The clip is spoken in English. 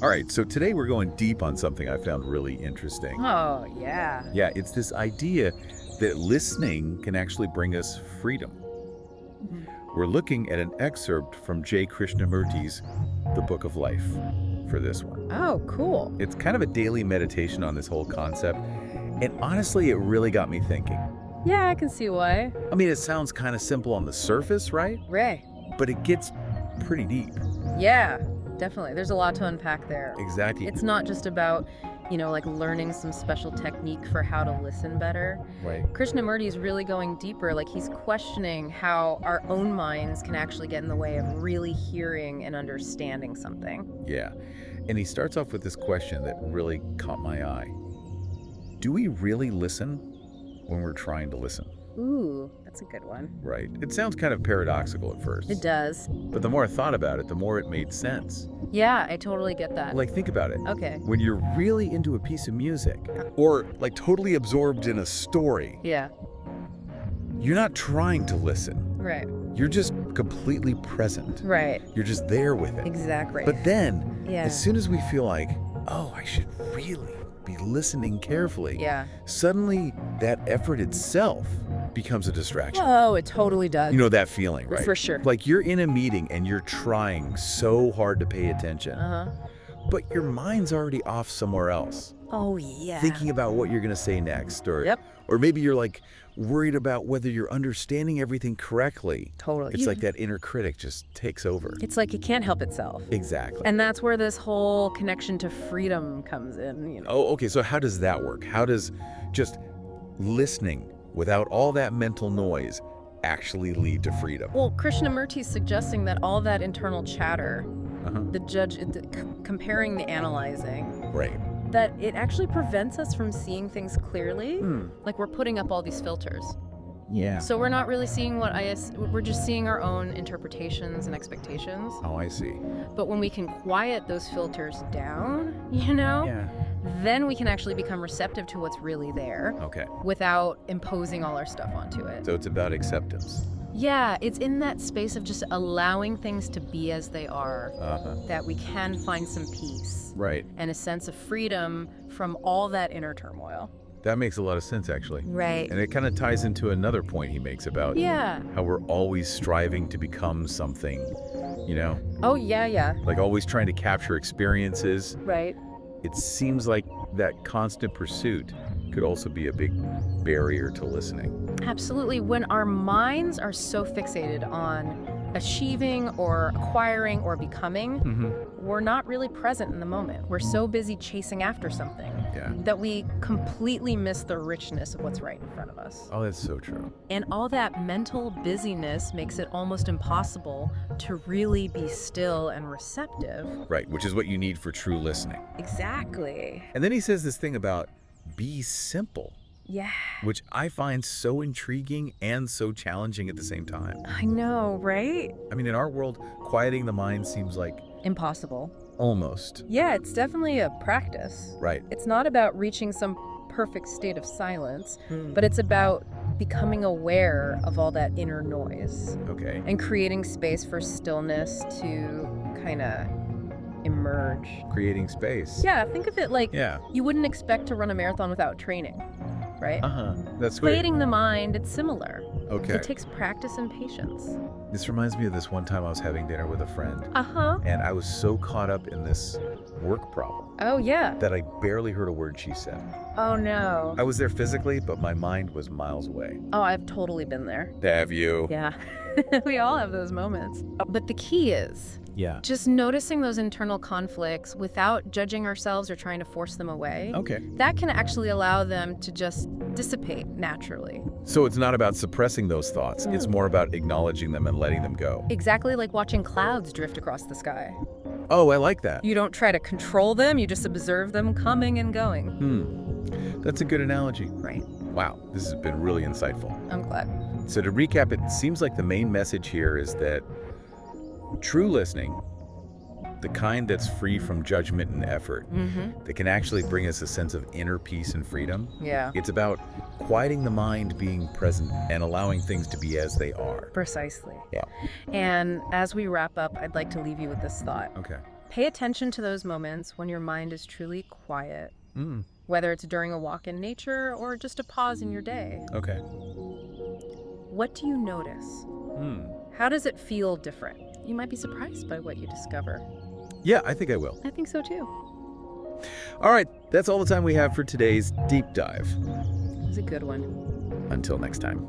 All right, so today we're going deep on something I found really interesting. Oh, yeah. Yeah, it's this idea that listening can actually bring us freedom. Mhm. We're looking at an excerpt from J. Krishnamurti's The Book of Life for this one. Oh, cool. It's kind of a daily meditation on this whole concept, and honestly, it really got me thinking. Yeah, I can see why. I mean, it sounds kind of simple on the surface, right? Ray. But it gets pretty deep. Yeah, definitely. There's a lot to unpack there. Exactly. It's not just about, like learning some special technique for how to listen better. Right. Krishnamurti is really going deeper. Like, he's questioning how our own minds can actually get in the way of really hearing and understanding something. Yeah. And he starts off with this question that really caught my eye. Do we really listen when we're trying to listen? Ooh, that's a good one. Right. It sounds kind of paradoxical at first. It does. But the more I thought about it, the more it made sense. Yeah, I totally get that. Like, think about it. Okay. When you're really into a piece of music, or like totally absorbed in a story, Yeah, you're not trying to listen. right. You're just completely present. Right. You're just there with it. Exactly. But then, Yeah. as soon as we feel like, oh, I should really be listening carefully, Yeah. suddenly that effort itself becomes a distraction. Oh, it totally does. You know that feeling, right? For sure. Like you're in a meeting and you're trying so hard to pay attention, Uh-huh. but your mind's already off somewhere else, Oh, yeah. thinking about what you're going to say next. Yep. Or maybe you're like worried about whether you're understanding everything correctly. Totally. It's like that inner critic just takes over. It's like it can't help itself. Exactly. And that's where this whole connection to freedom comes in. Oh, okay. So how does that work? How does just listening without all that mental noise actually lead to freedom? Well, Krishnamurti's suggesting that all that internal chatter, comparing the analyzing, Right. that it actually prevents us from seeing things clearly. Like we're putting up all these filters. Yeah. So we're not really seeing we're just seeing our own interpretations and expectations. Oh, I see. But when we can quiet those filters down, Yeah. then we can actually become receptive to what's really there Okay. without imposing all our stuff onto it. So it's about acceptance. Yeah, it's in that space of just allowing things to be as they are that we can find some peace Right. and a sense of freedom from all that inner turmoil. That makes a lot of sense, actually. Right. And it kind of ties into another point he makes about Yeah. how we're always striving to become something, Oh, yeah. like always trying to capture experiences. Right. It seems like that constant pursuit could also be a big barrier to listening. Absolutely. When our minds are so fixated on achieving or acquiring or becoming, we're not really present in the moment. We're so busy chasing after something Yeah. that we completely miss the richness of what's right in front of us. Oh, that's so true. And all that mental busyness makes it almost impossible to really be still and receptive. Right, which is what you need for true listening. Exactly. And then he says this thing about be simple, Yeah. which I find so intriguing and so challenging at the same time. I know, right? I mean, in our world, quieting the mind seems like Impossible. almost. Yeah, it's definitely a practice. Right. It's not about reaching some perfect state of silence, but it's about becoming aware of all that inner noise Okay. and creating space for stillness to kind of emerge. Creating space. Yeah, think of it like Yeah. you wouldn't expect to run a marathon without training, right? That's great. Quieting the mind, it's similar. Okay. It takes practice and patience. This reminds me of this one time I was having dinner with a friend, Uh-huh. and I was so caught up in this work problem Oh, yeah. that I barely heard a word she said. Oh, no. I was there physically, but my mind was miles away. Oh, I've totally been there. Have you? Yeah. We all have those moments. But the key is Yeah. just noticing those internal conflicts without judging ourselves or trying to force them away. Okay. That can actually allow them to just dissipate naturally. So it's not about suppressing those thoughts. It's more about acknowledging them and letting them go. Exactly like watching clouds drift across the sky. Oh, I like that. You don't try to control them, you just observe them coming and going. That's a good analogy. Right. Wow, this has been really insightful. I'm glad. So to recap, it seems like the main message here is that true listening, the kind that's free from judgment and effort, that can actually bring us a sense of inner peace and freedom. Yeah. It's about quieting the mind, being present, and allowing things to be as they are. Precisely. Yeah. And as we wrap up, I'd like to leave you with this thought. Okay. Pay attention to those moments when your mind is truly quiet, whether it's during a walk in nature or just a pause in your day. Okay. What do you notice? How does it feel different? You might be surprised by what you discover. Yeah, I think I will. I think so too. All right, that's all the time we have for today's deep dive. It was a good one. Until next time.